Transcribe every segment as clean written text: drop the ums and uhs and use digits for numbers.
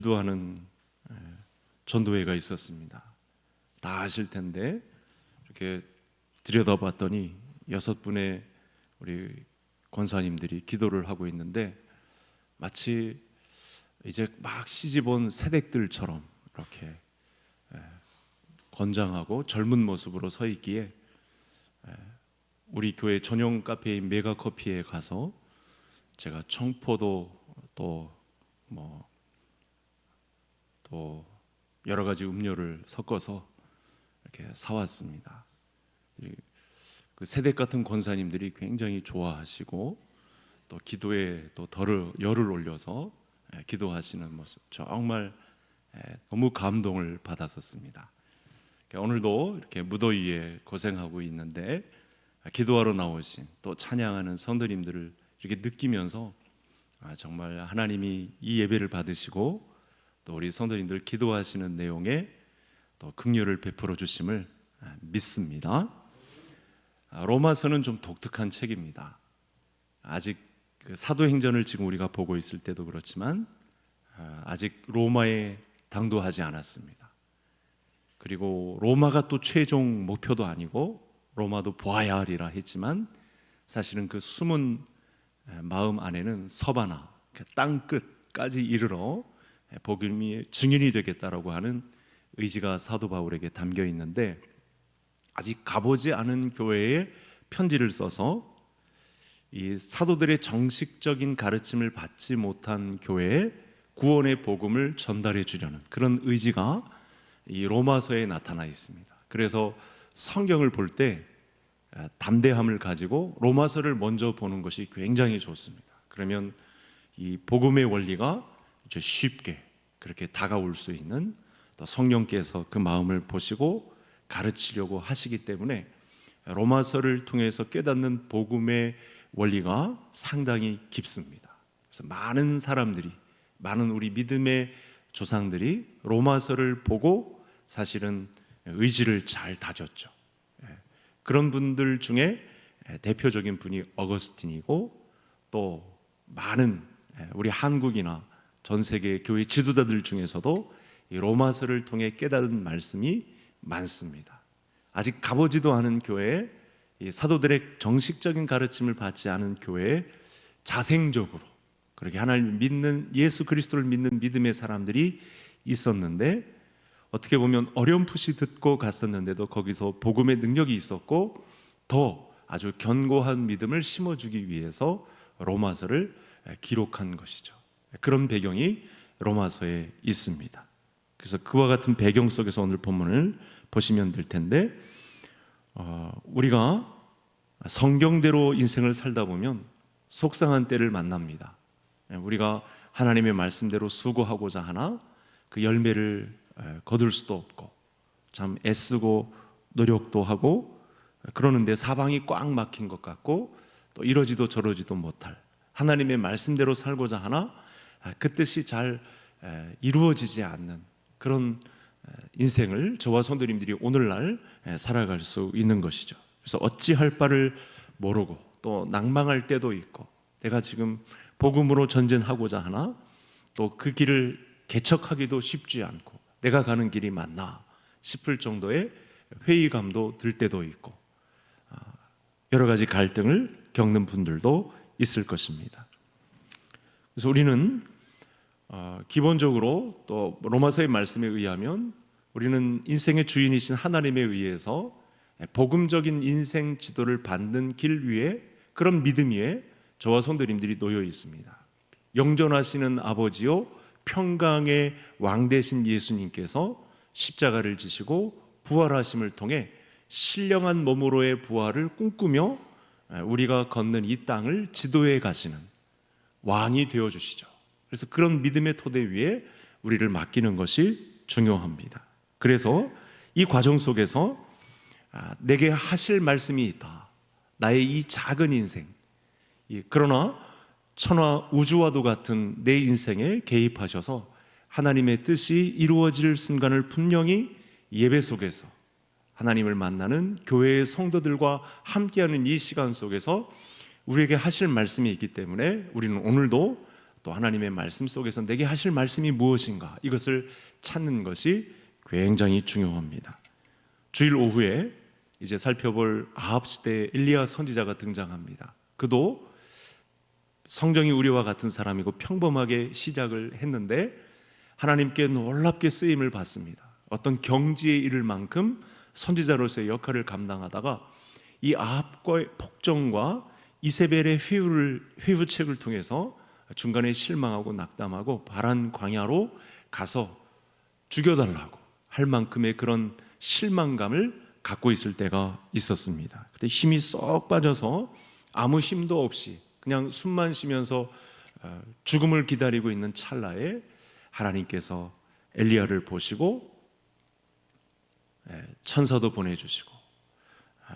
기도하는 전도회가 있었습니다. 다 아실 텐데 이렇게 들여다봤더니 6분의 우리 권사님들이 기도를 하고 있는데 마치 이제 막 시집온 새댁들처럼 이렇게 건장하고 젊은 모습으로 서 있기에 우리 교회 전용 카페인 메가커피에 가서 제가 청포도 또 여러 가지 음료를 섞어서 이렇게 사왔습니다. 그 세대 같은 권사님들이 굉장히 좋아하시고 또 기도에 또 열을 올려서 기도하시는 모습 정말 너무 감동을 받았었습니다. 오늘도 이렇게 무더위에 고생하고 있는데 기도하러 나오신 또 찬양하는 성도님들을 이렇게 느끼면서 정말 하나님이 이 예배를 받으시고 또 우리 성도님들 기도하시는 내용에 또 긍휼을 베풀어 주심을 믿습니다. 로마서는 좀 독특한 책입니다. 아직 그 사도행전을 지금 우리가 보고 있을 때도 그렇지만 아직 로마에 당도하지 않았습니다. 그리고 로마가 또 최종 목표도 아니고 로마도 보아야 하리라 했지만 사실은 그 숨은 마음 안에는 서바나 땅 끝까지 이르러 복음이 증인이 되겠다라고 하는 의지가 사도 바울에게 담겨 있는데 아직 가보지 않은 교회에 편지를 써서 이 사도들의 정식적인 가르침을 받지 못한 교회에 구원의 복음을 전달해 주려는 그런 의지가 이 로마서에 나타나 있습니다. 그래서 성경을 볼 때 담대함을 가지고 로마서를 먼저 보는 것이 굉장히 좋습니다. 그러면 이 복음의 원리가 이제 쉽게 그렇게 다가올 수 있는 또 성령께서 그 마음을 보시고 가르치려고 하시기 때문에 로마서를 통해서 깨닫는 복음의 원리가 상당히 깊습니다. 그래서 많은 사람들이, 많은 우리 믿음의 조상들이 로마서를 보고 사실은 의지를 잘 다졌죠. 그런 분들 중에 대표적인 분이 어거스틴이고 또 많은 우리 한국이나 전 세계 교회 지도자들 중에서도 이 로마서를 통해 깨달은 말씀이 많습니다. 아직 가보지도 않은 교회에 이 사도들의 정식적인 가르침을 받지 않은 교회에 자생적으로 그렇게 하나님을 믿는 예수 그리스도를 믿는 믿음의 사람들이 있었는데 어떻게 보면 어렴풋이 듣고 갔었는데도 거기서 복음의 능력이 있었고 더 아주 견고한 믿음을 심어주기 위해서 로마서를 기록한 것이죠. 그런 배경이 로마서에 있습니다. 그래서 그와 같은 배경 속에서 오늘 본문을 보시면 될 텐데 우리가 성경대로 인생을 살다 보면 속상한 때를 만납니다. 우리가 하나님의 말씀대로 수고하고자 하나 그 열매를 거둘 수도 없고 참 애쓰고 노력도 하고 그러는데 사방이 꽉 막힌 것 같고 또 이러지도 저러지도 못할 하나님의 말씀대로 살고자 하나 그 뜻이 잘 이루어지지 않는 그런 인생을 저와 성도님들이 오늘날 살아갈 수 있는 것이죠. 그래서 어찌할 바를 모르고 또 낭망할 때도 있고 내가 지금 복음으로 전진하고자 하나 또 그 길을 개척하기도 쉽지 않고 내가 가는 길이 맞나 싶을 정도의 회의감도 들 때도 있고 여러 가지 갈등을 겪는 분들도 있을 것입니다. 그래서 우리는 기본적으로 또 로마서의 말씀에 의하면 우리는 인생의 주인이신 하나님에 의해서 복음적인 인생 지도를 받는 길 위에 그런 믿음 위에 저와 성도님들이 놓여 있습니다. 영존하시는 아버지요 평강의 왕 되신 예수님께서 십자가를 지시고 부활하심을 통해 신령한 몸으로의 부활을 꿈꾸며 우리가 걷는 이 땅을 지도해 가시는 왕이 되어주시죠. 그래서 그런 믿음의 토대 위에 우리를 맡기는 것이 중요합니다. 그래서 이 과정 속에서 내게 하실 말씀이 있다. 나의 이 작은 인생 그러나 천하 우주와도 같은 내 인생에 개입하셔서 하나님의 뜻이 이루어질 순간을 분명히 예배 속에서 하나님을 만나는 교회의 성도들과 함께하는 이 시간 속에서 우리에게 하실 말씀이 있기 때문에 우리는 오늘도 또 하나님의 말씀 속에서 내게 하실 말씀이 무엇인가, 이것을 찾는 것이 굉장히 중요합니다. 주일 오후에 이제 살펴볼 아합 시대의 엘리야 선지자가 등장합니다. 그도 성정이 우리와 같은 사람이고 평범하게 시작을 했는데 하나님께 놀랍게 쓰임을 받습니다. 어떤 경지에 이를 만큼 선지자로서의 역할을 감당하다가 이 아합과의 폭정과 이세벨의 회유책을 통해서 중간에 실망하고 낙담하고 바란 광야로 가서 죽여달라고 할 만큼의 그런 실망감을 갖고 있을 때가 있었습니다. 그때 힘이 쏙 빠져서 아무 힘도 없이 그냥 숨만 쉬면서 죽음을 기다리고 있는 찰나에 하나님께서 엘리야를 보시고 천사도 보내주시고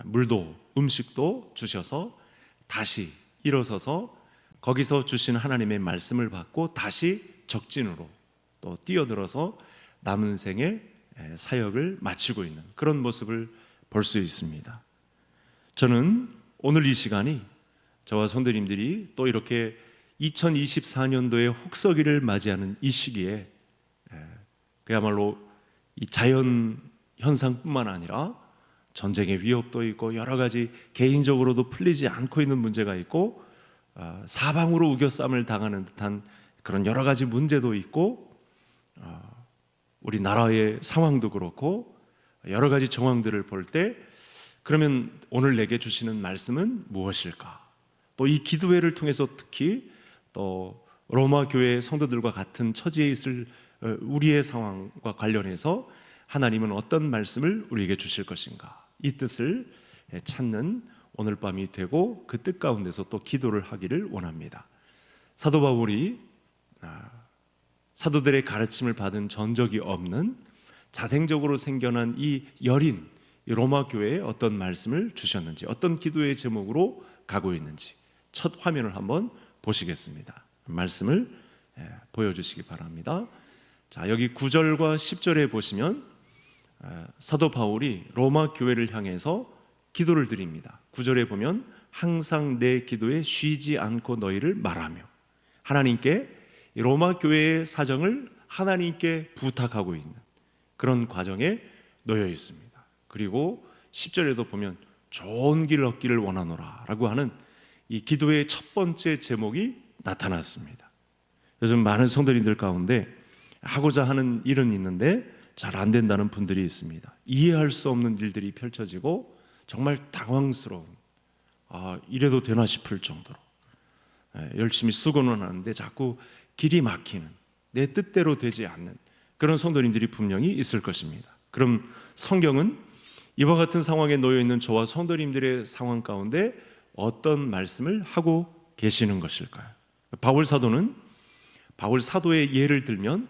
물도 음식도 주셔서 다시 일어서서 거기서 주신 하나님의 말씀을 받고 다시 적진으로 또 뛰어들어서 남은 생의 사역을 마치고 있는 그런 모습을 볼 수 있습니다. 저는 오늘 이 시간이 저와 성도님들이 또 이렇게 2024년도에 혹서기를 맞이하는 이 시기에 그야말로 이 자연 현상뿐만 아니라 전쟁의 위협도 있고 여러 가지 개인적으로도 풀리지 않고 있는 문제가 있고 사방으로 우겨쌈을 당하는 듯한 그런 여러 가지 문제도 있고 우리 나라의 상황도 그렇고 여러 가지 정황들을 볼 때 그러면 오늘 내게 주시는 말씀은 무엇일까? 또 이 기도회를 통해서 특히 또 로마 교회 성도들과 같은 처지에 있을 우리의 상황과 관련해서 하나님은 어떤 말씀을 우리에게 주실 것인가? 이 뜻을 찾는 오늘 밤이 되고 그 뜻 가운데서 또 기도를 하기를 원합니다. 사도 바울이 사도들의 가르침을 받은 전적이 없는 자생적으로 생겨난 이 여린 로마 교회에 어떤 말씀을 주셨는지, 어떤 기도의 제목으로 가고 있는지 첫 화면을 한번 보시겠습니다. 말씀을 보여주시기 바랍니다. 자, 여기 9절과 10절에 보시면 사도 바울이 로마 교회를 향해서 기도를 드립니다. 9절에 보면 항상 내 기도에 쉬지 않고 너희를 말하며, 하나님께 로마 교회의 사정을 하나님께 부탁하고 있는 그런 과정에 놓여 있습니다. 그리고 10절에도 보면 좋은 길 얻기를 원하노라 라고 하는 이 기도의 첫 번째 제목이 나타났습니다. 요즘 많은 성도님들 가운데 하고자 하는 일은 있는데 잘 안 된다는 분들이 있습니다. 이해할 수 없는 일들이 펼쳐지고 정말 당황스러운, 이래도 되나 싶을 정도로 열심히 수고는 하는데 자꾸 길이 막히는, 내 뜻대로 되지 않는 그런 성도님들이 분명히 있을 것입니다. 그럼 성경은 이와 같은 상황에 놓여 있는 저와 성도님들의 상황 가운데 어떤 말씀을 하고 계시는 것일까요? 바울 사도의 예를 들면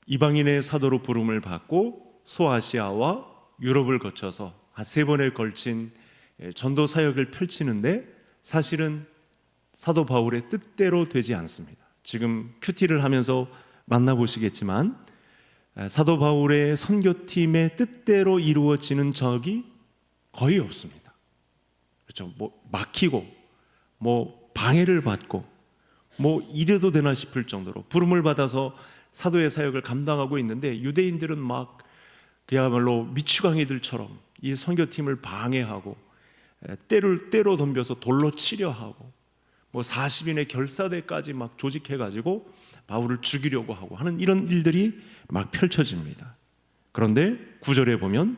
이방인의 사도로 부름을 받고 소아시아와 유럽을 거쳐서 한 3번에 걸친 전도 사역을 펼치는데 사실은 사도 바울의 뜻대로 되지 않습니다. 지금 큐티를 하면서 만나보시겠지만 사도 바울의 선교팀의 뜻대로 이루어지는 적이 거의 없습니다. 그렇죠? 막히고 방해를 받고 이래도 되나 싶을 정도로 부름을 받아서 사도의 사역을 감당하고 있는데 유대인들은 막 그야말로 미치광이들처럼 이 선교팀을 방해하고 때로 덤벼서 돌로 치려 하고 40인의 결사대까지 막 조직해가지고 바울을 죽이려고 하고 하는 이런 일들이 막 펼쳐집니다. 그런데 9절에 보면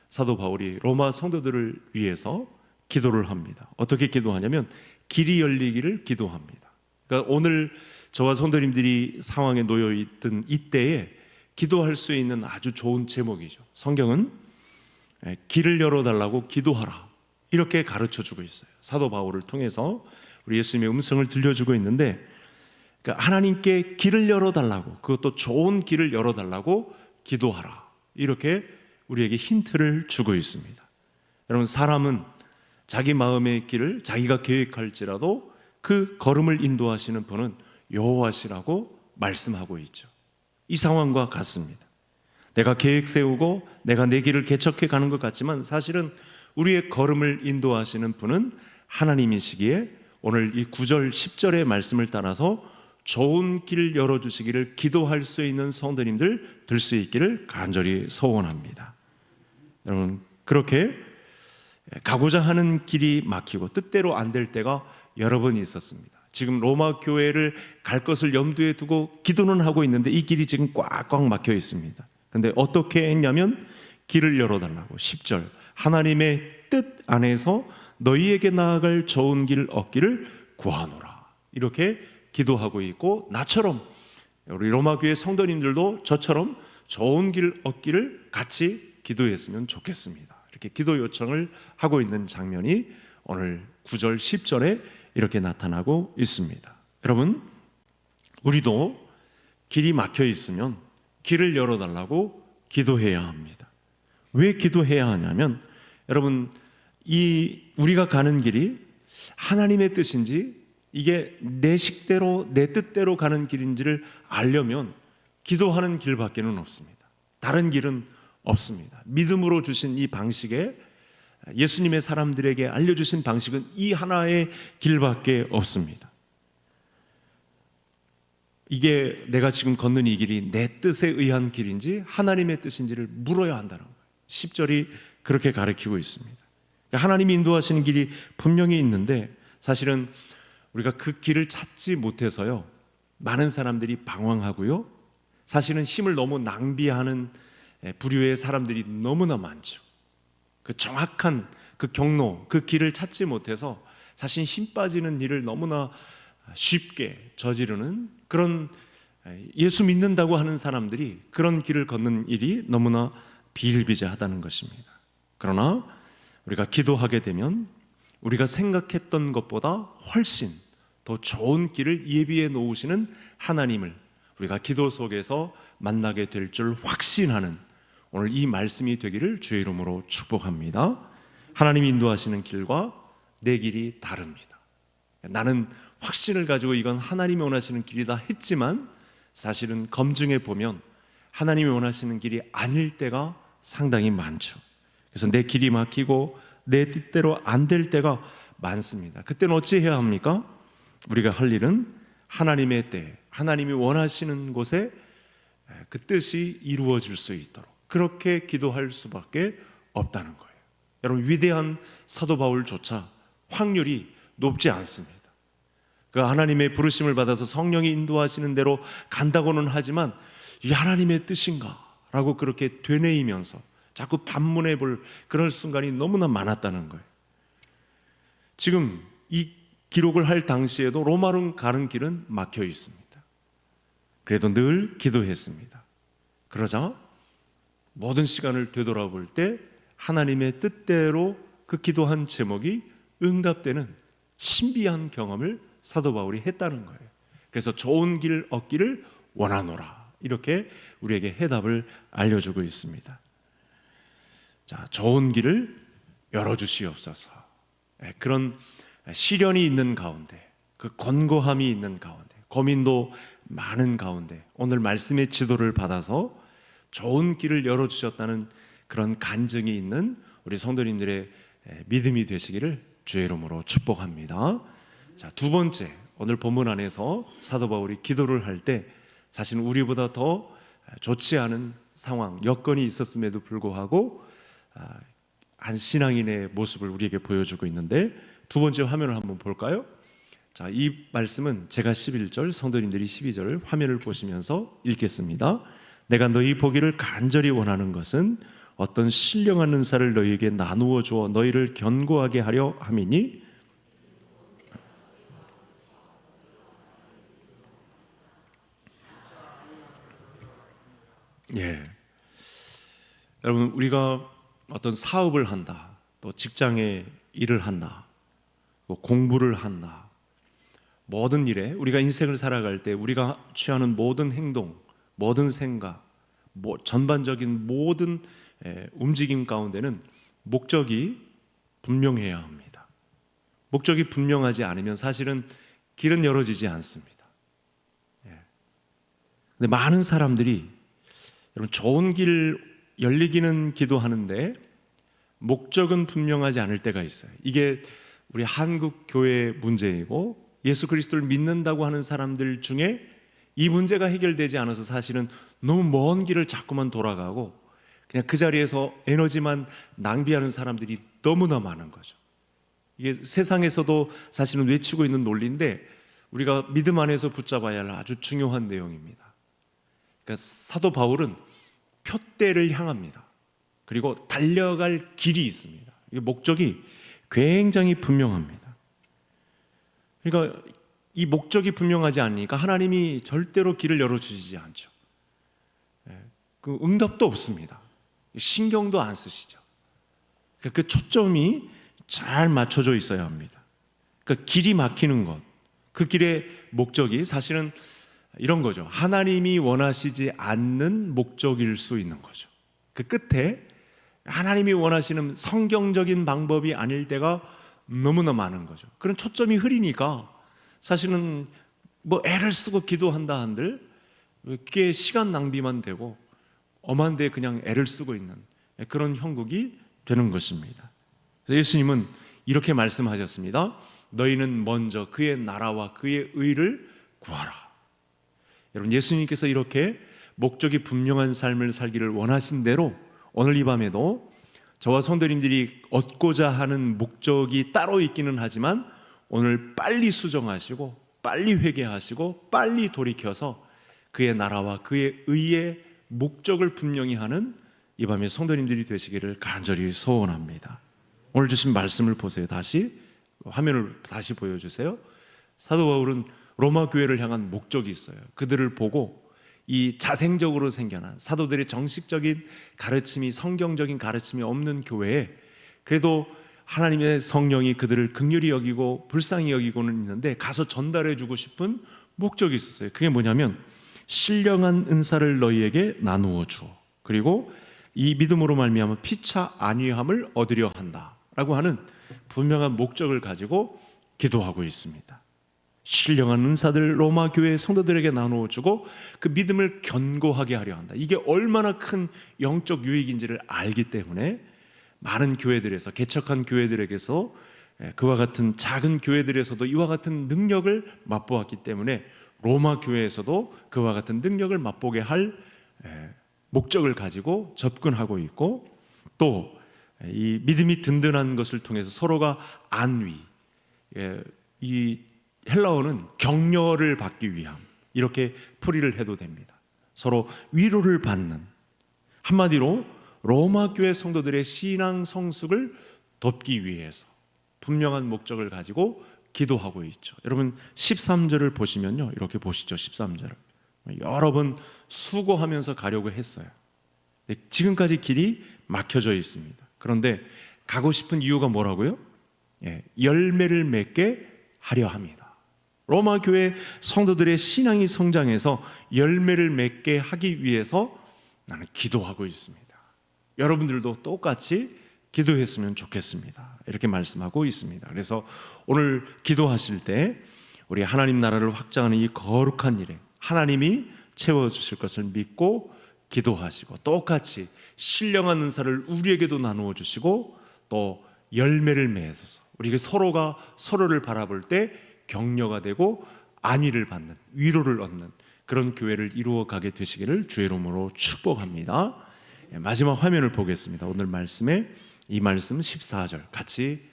사도 바울이 로마 성도들을 위해서 기도를 합니다. 어떻게 기도하냐면 길이 열리기를 기도합니다. 그러니까 오늘 저와 성도님들이 상황에 놓여 있던 이때에 기도할 수 있는 아주 좋은 제목이죠. 성경은 길을 열어달라고 기도하라 이렇게 가르쳐주고 있어요. 사도 바울을 통해서 우리 예수님의 음성을 들려주고 있는데, 그러니까 하나님께 길을 열어달라고, 그것도 좋은 길을 열어달라고 기도하라 이렇게 우리에게 힌트를 주고 있습니다. 여러분, 사람은 자기 마음의 길을 자기가 계획할지라도 그 걸음을 인도하시는 분은 여호와시라고 말씀하고 있죠. 이 상황과 같습니다. 내가 계획 세우고 내가 내 길을 개척해 가는 것 같지만 사실은 우리의 걸음을 인도하시는 분은 하나님이시기에 오늘 이 9절 10절의 말씀을 따라서 좋은 길 열어주시기를 기도할 수 있는 성도님들 될 수 있기를 간절히 소원합니다. 여러분, 그렇게 가고자 하는 길이 막히고 뜻대로 안 될 때가 여러 번 있었습니다. 지금 로마 교회를 갈 것을 염두에 두고 기도는 하고 있는데 이 길이 지금 꽉꽉 막혀 있습니다. 그런데 어떻게 했냐면 길을 열어달라고 10절 하나님의 뜻 안에서 너희에게 나아갈 좋은 길 얻기를 구하노라 이렇게 기도하고 있고, 나처럼 우리 로마 교회 성도님들도 저처럼 좋은 길 얻기를 같이 기도했으면 좋겠습니다. 이렇게 기도 요청을 하고 있는 장면이 오늘 9절 10절에 이렇게 나타나고 있습니다. 여러분, 우리도 길이 막혀 있으면 길을 열어달라고 기도해야 합니다. 왜 기도해야 하냐면, 여러분, 우리가 가는 길이 하나님의 뜻인지 이게 내 식대로 내 뜻대로 가는 길인지를 알려면 기도하는 길밖에는 없습니다. 다른 길은 없습니다. 믿음으로 주신 이 방식에, 예수님의 사람들에게 알려주신 방식은 이 하나의 길밖에 없습니다. 이게 내가 지금 걷는 이 길이 내 뜻에 의한 길인지 하나님의 뜻인지를 물어야 한다는 거예요. 10절이 그렇게 가르치고 있습니다. 그러니까 하나님이 인도하시는 길이 분명히 있는데, 사실은 우리가 그 길을 찾지 못해서요, 많은 사람들이 방황하고요, 사실은 힘을 너무 낭비하는 부류의 사람들이 너무나 많죠. 그 정확한 그 경로, 그 길을 찾지 못해서 사실 힘 빠지는 일을 너무나 쉽게 저지르는 그런, 예수 믿는다고 하는 사람들이 그런 길을 걷는 일이 너무나 비일비재하다는 것입니다. 그러나 우리가 기도하게 되면 우리가 생각했던 것보다 훨씬 더 좋은 길을 예비해 놓으시는 하나님을 우리가 기도 속에서 만나게 될 줄 확신하는 오늘 이 말씀이 되기를 주의 이름으로 축복합니다. 하나님이 인도하시는 길과 내 길이 다릅니다. 나는 확신을 가지고 이건 하나님이 원하시는 길이다 했지만, 사실은 검증해 보면 하나님이 원하시는 길이 아닐 때가 상당히 많죠. 그래서 내 길이 막히고 내 뜻대로 안 될 때가 많습니다. 그때는 어찌 해야 합니까? 우리가 할 일은 하나님의 때, 하나님이 원하시는 곳에 그 뜻이 이루어질 수 있도록 그렇게 기도할 수밖에 없다는 거예요. 여러분, 위대한 사도 바울조차 확률이 높지 않습니다. 그 하나님의 부르심을 받아서 성령이 인도하시는 대로 간다고는 하지만 이게 하나님의 뜻인가? 라고 그렇게 되뇌이면서 자꾸 반문해 볼 그런 순간이 너무나 많았다는 거예요. 지금 이 기록을 할 당시에도 로마로 가는 길은 막혀 있습니다. 그래도 늘 기도했습니다. 그러자 모든 시간을 되돌아볼 때 하나님의 뜻대로 그 기도한 제목이 응답되는 신비한 경험을 사도 바울이 했다는 거예요. 그래서 좋은 길 얻기를 원하노라, 이렇게 우리에게 해답을 알려주고 있습니다. 자, 좋은 길을 열어주시옵소서. 그런 시련이 있는 가운데, 그 권고함이 있는 가운데, 고민도 많은 가운데 오늘 말씀의 지도를 받아서 좋은 길을 열어주셨다는 그런 간증이 있는 우리 성도님들의 믿음이 되시기를 주의 이름으로 축복합니다. 자, 두 번째, 오늘 본문 안에서 사도 바울이 기도를 할 때 사실 우리보다 더 좋지 않은 상황, 여건이 있었음에도 불구하고 한 신앙인의 모습을 우리에게 보여주고 있는데, 두 번째 화면을 한번 볼까요? 자, 이 말씀은 제가 11절, 성도님들이 12절 화면을 보시면서 읽겠습니다. 내가 너희 보기를 간절히 원하는 것은 어떤 신령한 은사를 너희에게 나누어 주어 너희를 견고하게 하려 함이니, 여러분, 우리가 어떤 사업을 한다, 또 직장에 일을 한다, 또 공부를 한다, 모든 일에 우리가 인생을 살아갈 때 우리가 취하는 모든 행동, 모든 생각, 전반적인 모든 움직임 가운데는 목적이 분명해야 합니다. 목적이 분명하지 않으면 사실은 길은 열어지지 않습니다. 근데 많은 사람들이 여러분, 좋은 길 열리기는 기도하는데 목적은 분명하지 않을 때가 있어요. 이게 우리 한국 교회의 문제이고 예수 그리스도를 믿는다고 하는 사람들 중에 이 문제가 해결되지 않아서 사실은 너무 먼 길을 자꾸만 돌아가고 그냥 그 자리에서 에너지만 낭비하는 사람들이 너무나 많은 거죠. 이게 세상에서도 사실은 외치고 있는 논리인데 우리가 믿음 안에서 붙잡아야 할 아주 중요한 내용입니다. 그러니까 사도 바울은 표대를 향합니다. 그리고 달려갈 길이 있습니다. 이 목적이 굉장히 분명합니다. 그러니까 이 목적이 분명하지 않으니까 하나님이 절대로 길을 열어주시지 않죠. 그 응답도 없습니다. 신경도 안 쓰시죠. 그 초점이 잘 맞춰져 있어야 합니다. 그러니까 길이 막히는 것, 그 길의 목적이 사실은 이런 거죠. 하나님이 원하시지 않는 목적일 수 있는 거죠. 그 끝에 하나님이 원하시는 성경적인 방법이 아닐 때가 너무나 많은 거죠. 그런 초점이 흐리니까 사실은 뭐 애를 쓰고 기도한다 한들 그게 시간 낭비만 되고 엄한 데 그냥 애를 쓰고 있는 그런 형국이 되는 것입니다. 그래서 예수님은 이렇게 말씀하셨습니다. 너희는 먼저 그의 나라와 그의 의를 구하라. 여러분, 예수님께서 이렇게 목적이 분명한 삶을 살기를 원하신 대로 오늘 이 밤에도 저와 성도님들이 얻고자 하는 목적이 따로 있기는 하지만 오늘 빨리 수정하시고 빨리 회개하시고 빨리 돌이켜서 그의 나라와 그의 의의 목적을 분명히 하는 이 밤에 성도님들이 되시기를 간절히 소원합니다. 오늘 주신 말씀을 보세요. 다시 화면을 다시 보여주세요. 사도 바울은 로마 교회를 향한 목적이 있어요. 그들을 보고 이 자생적으로 생겨난 사도들의 정식적인 가르침이 성경적인 가르침이 없는 교회에 그래도 하나님의 성령이 그들을 긍휼히 여기고 불쌍히 여기고는 있는데 가서 전달해 주고 싶은 목적이 있었어요. 그게 뭐냐면 신령한 은사를 너희에게 나누어 주어 그리고 이 믿음으로 말미암아 피차 안위함을 얻으려 한다라고 하는 분명한 목적을 가지고 기도하고 있습니다. 신령한 은사들 로마 교회 성도들에게 나누어 주고 그 믿음을 견고하게 하려 한다. 이게 얼마나 큰 영적 유익인지를 알기 때문에 많은 교회들에서 개척한 교회들에게서 그와 같은 작은 교회들에서도 이와 같은 능력을 맛보았기 때문에 로마 교회에서도 그와 같은 능력을 맛보게 할 목적을 가지고 접근하고 있고 또 이 믿음이 든든한 것을 통해서 서로가 안위, 이 헬라어는 격려를 받기 위함 이렇게 풀이를 해도 됩니다. 서로 위로를 받는 한마디로 로마 교회 성도들의 신앙 성숙을 돕기 위해서 분명한 목적을 가지고 기도하고 있죠. 여러분 13절을 보시면요 이렇게 보시죠. 13절을 여러 번 수고하면서 가려고 했어요. 지금까지 길이 막혀져 있습니다. 그런데 가고 싶은 이유가 뭐라고요? 열매를 맺게 하려 합니다. 로마 교회 성도들의 신앙이 성장해서 열매를 맺게 하기 위해서 나는 기도하고 있습니다. 여러분들도 똑같이 기도했으면 좋겠습니다. 이렇게 말씀하고 있습니다. 그래서 오늘 기도하실 때 우리 하나님 나라를 확장하는 이 거룩한 일에 하나님이 채워주실 것을 믿고 기도하시고 똑같이 신령한 은사를 우리에게도 나누어 주시고 또 열매를 맺어서 우리가 서로가 서로를 바라볼 때 격려가 되고 안위를 받는 위로를 얻는 그런 교회를 이루어가게 되시기를 주의 이름으로 축복합니다. 마지막 화면을 보겠습니다. 오늘 말씀에 이 말씀 14절 같이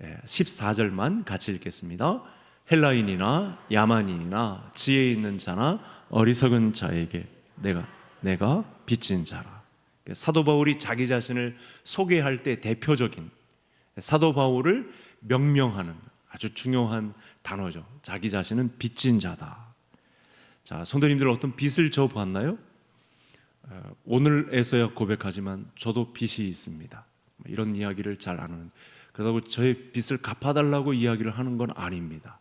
14절만 같이 읽겠습니다. 헬라인이나 야만인이나 지혜 있는 자나 어리석은 자에게 내가 빚진 자라. 사도 바울이 자기 자신을 소개할 때 대표적인 사도 바울을 명명하는 아주 중요한 단어죠. 자기 자신은 빚진 자다. 자, 성도님들 어떤 빚을 져 보았나요? 오늘에서야 고백하지만 저도 빚이 있습니다. 이런 이야기를 잘 안 하는. 그렇다고 저의 빚을 갚아달라고 이야기를 하는 건 아닙니다.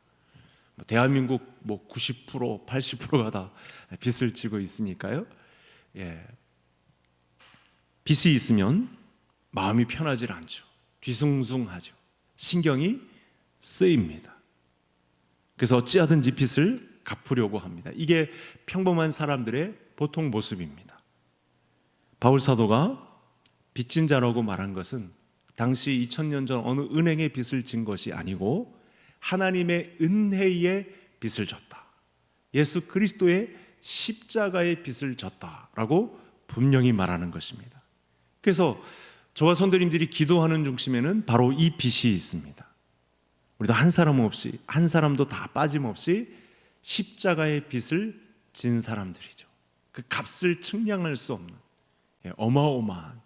대한민국 90%, 80%가 다 빚을 지고 있으니까요. 빚이 있으면 마음이 편하지 않죠. 뒤숭숭하죠. 신경이 쓰입니다. 그래서 어찌하든지 빚을 갚으려고 합니다. 이게 평범한 사람들의 보통 모습입니다. 바울 사도가 빚진 자라고 말한 것은 당시 2000년 전 어느 은행의 빚을 진 것이 아니고 하나님의 은혜의 빚을 졌다. 예수 그리스도의 십자가의 빚을 졌다라고 분명히 말하는 것입니다. 그래서 저와 성도님들이 기도하는 중심에는 바로 이 빚이 있습니다. 우리도 한 사람 없이, 한 사람도 다 빠짐없이 십자가의 빚을 진 사람들이죠. 그 값을 측량할 수 없는 어마어마한,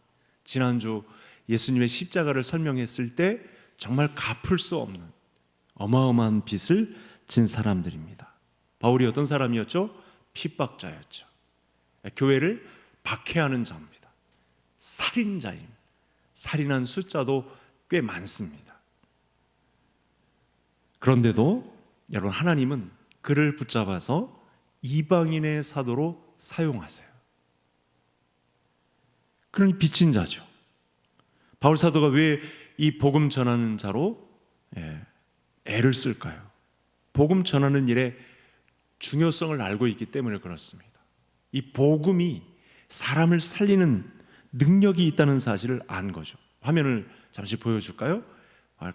지난주 예수님의 십자가를 설명했을 때 정말 갚을 수 없는 어마어마한 빚을 진 사람들입니다. 바울이 어떤 사람이었죠? 핍박자였죠. 교회를 박해하는 자입니다. 살인자입니다. 살인한 숫자도 꽤 많습니다. 그런데도 여러분, 하나님은 그를 붙잡아서 이방인의 사도로 사용하세요. 그러니 빚진 자죠. 바울 사도가 왜 이 복음 전하는 자로 애를 쓸까요? 복음 전하는 일에 중요성을 알고 있기 때문에 그렇습니다. 이 복음이 사람을 살리는 능력이 있다는 사실을 안 거죠. 화면을 잠시 보여줄까요?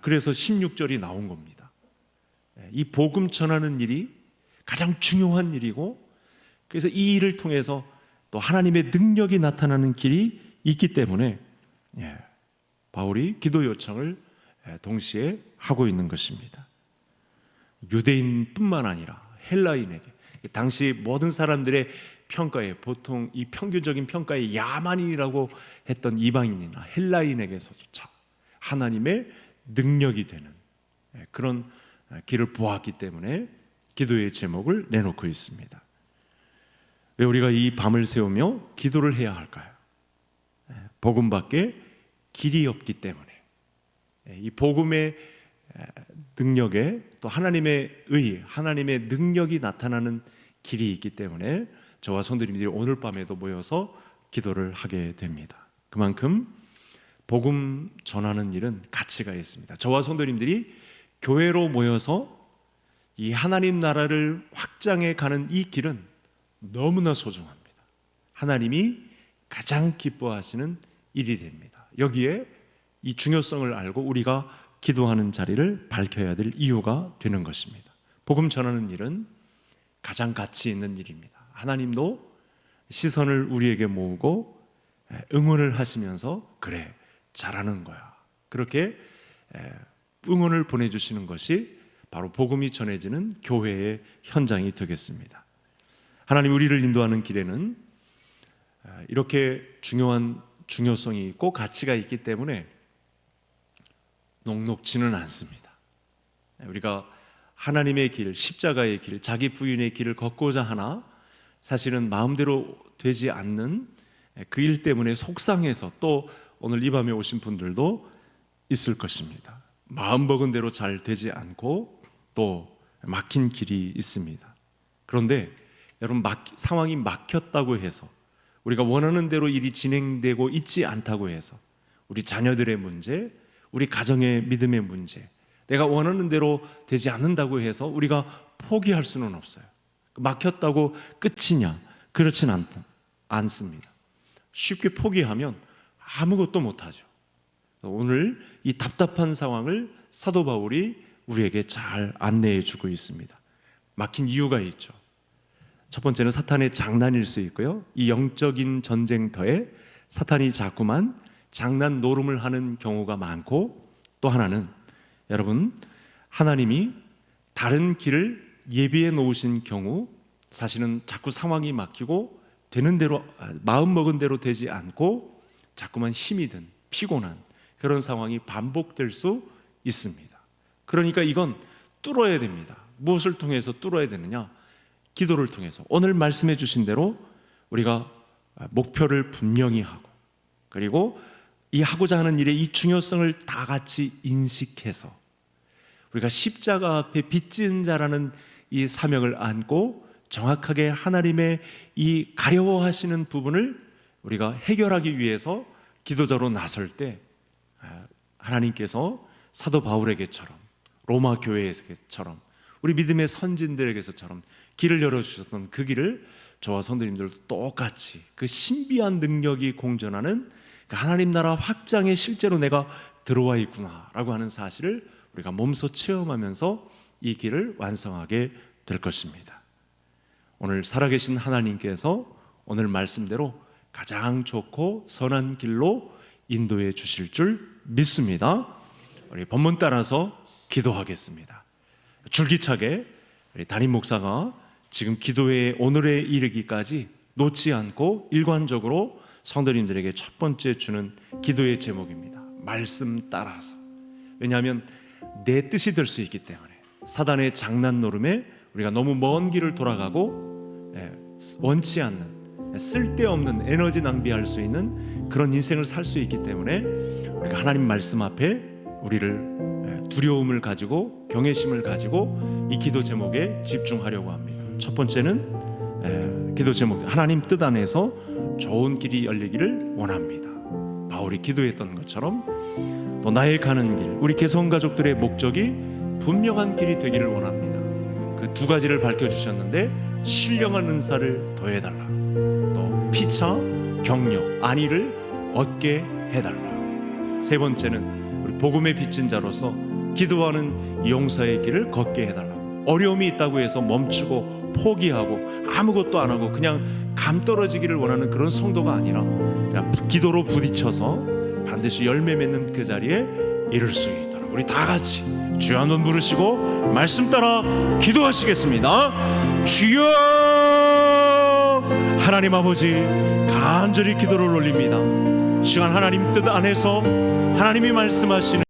그래서 16절이 나온 겁니다. 이 복음 전하는 일이 가장 중요한 일이고, 그래서 이 일을 통해서 또 하나님의 능력이 나타나는 길이 있기 때문에 바울이 기도 요청을 동시에 하고 있는 것입니다. 유대인뿐만 아니라 헬라인에게, 당시 모든 사람들의 평가에, 보통 이 평균적인 평가에 야만인이라고 했던 이방인이나 헬라인에게서조차 하나님의 능력이 되는 그런 길을 보았기 때문에 기도의 제목을 내놓고 있습니다. 왜 우리가 이 밤을 새우며 기도를 해야 할까요? 복음밖에 길이 없기 때문에, 이 복음의 능력에 또 하나님의 의, 하나님의 능력이 나타나는 길이 있기 때문에 저와 성도님들이 오늘 밤에도 모여서 기도를 하게 됩니다. 그만큼 복음 전하는 일은 가치가 있습니다. 저와 성도님들이 교회로 모여서 이 하나님 나라를 확장해 가는 이 길은 너무나 소중합니다. 하나님이 가장 기뻐하시는 일이 됩니다. 여기에 이 중요성을 알고 우리가 기도하는 자리를 밝혀야 될 이유가 되는 것입니다. 복음 전하는 일은 가장 가치 있는 일입니다. 하나님도 시선을 우리에게 모으고 응원을 하시면서 그래, 잘하는 거야, 그렇게 응원을 보내주시는 것이 바로 복음이 전해지는 교회의 현장이 되겠습니다. 하나님 우리를 인도하는 길에는 이렇게 중요한 중요성이 있고 가치가 있기 때문에 녹록지는 않습니다. 우리가 하나님의 길, 십자가의 길, 자기 부인의 길을 걷고자 하나 사실은 마음대로 되지 않는 그 일 때문에 속상해서 또 오늘 이 밤에 오신 분들도 있을 것입니다. 마음먹은 대로 잘 되지 않고 또 막힌 길이 있습니다. 그런데 여러분, 상황이 막혔다고 해서, 우리가 원하는 대로 일이 진행되고 있지 않다고 해서, 우리 자녀들의 문제, 우리 가정의 믿음의 문제, 내가 원하는 대로 되지 않는다고 해서 우리가 포기할 수는 없어요. 막혔다고 끝이냐? 그렇진 않습니다. 쉽게 포기하면 아무것도 못하죠. 오늘 이 답답한 상황을 사도 바울이 우리에게 잘 안내해 주고 있습니다. 막힌 이유가 있죠. 첫 번째는 사탄의 장난일 수 있고요. 이 영적인 전쟁터에 사탄이 자꾸만 장난 노름을 하는 경우가 많고, 또 하나는 여러분, 하나님이 다른 길을 예비해 놓으신 경우 사실은 자꾸 상황이 막히고 되는 대로, 마음먹은 대로 되지 않고 자꾸만 힘이 든 피곤한 그런 상황이 반복될 수 있습니다. 그러니까 이건 뚫어야 됩니다. 무엇을 통해서 뚫어야 되느냐? 기도를 통해서. 오늘 말씀해 주신 대로 우리가 목표를 분명히 하고, 그리고 이 하고자 하는 일의 이 중요성을 다 같이 인식해서 우리가 십자가 앞에 빚진 자라는 이 사명을 안고 정확하게 하나님의 이 가려워하시는 부분을 우리가 해결하기 위해서 기도자로 나설 때 하나님께서 사도 바울에게처럼, 로마 교회에게처럼, 우리 믿음의 선진들에게서처럼 길을 열어주셨던 그 길을 저와 성도님들도 똑같이 그 신비한 능력이 공존하는 그 하나님 나라 확장에 실제로 내가 들어와 있구나라고 하는 사실을 우리가 몸소 체험하면서 이 길을 완성하게 될 것입니다. 오늘 살아계신 하나님께서 오늘 말씀대로 가장 좋고 선한 길로 인도해 주실 줄 믿습니다. 우리 본문 따라서 기도하겠습니다. 줄기차게 우리 담임 목사가 지금 기도회 오늘에 이르기까지 놓지 않고 일관적으로 성도님들에게 첫 번째 주는 기도의 제목입니다. 말씀 따라서. 왜냐하면 내 뜻이 될 수 있기 때문에 사단의 장난 노름에 우리가 너무 먼 길을 돌아가고 원치 않는 쓸데없는 에너지 낭비할 수 있는 그런 인생을 살 수 있기 때문에 우리가 하나님 말씀 앞에 우리를 두려움을 가지고 경외심을 가지고 이 기도 제목에 집중하려고 합니다. 첫 번째는 기도 제목, 하나님 뜻 안에서 좋은 길이 열리기를 원합니다. 바울이 기도했던 것처럼 또 나의 가는 길, 우리 개성 가족들의 목적이 분명한 길이 되기를 원합니다. 그 두 가지를 밝혀주셨는데 신령한 은사를 더해달라, 또 피차, 경력, 안위를 얻게 해달라. 세 번째는 우리 복음의 빚진 자로서 기도하는 용사의 길을 걷게 해달라. 어려움이 있다고 해서 멈추고 포기하고 아무것도 안 하고 그냥 감 떨어지기를 원하는 그런 성도가 아니라 기도로 부딪혀서 반드시 열매 맺는 그 자리에 이룰 수 있도록 우리 다 같이 주여 한번 부르시고 말씀 따라 기도하시겠습니다. 주여. 하나님 아버지, 간절히 기도를 올립니다. 시간 하나님 뜻 안에서 하나님이 말씀하시는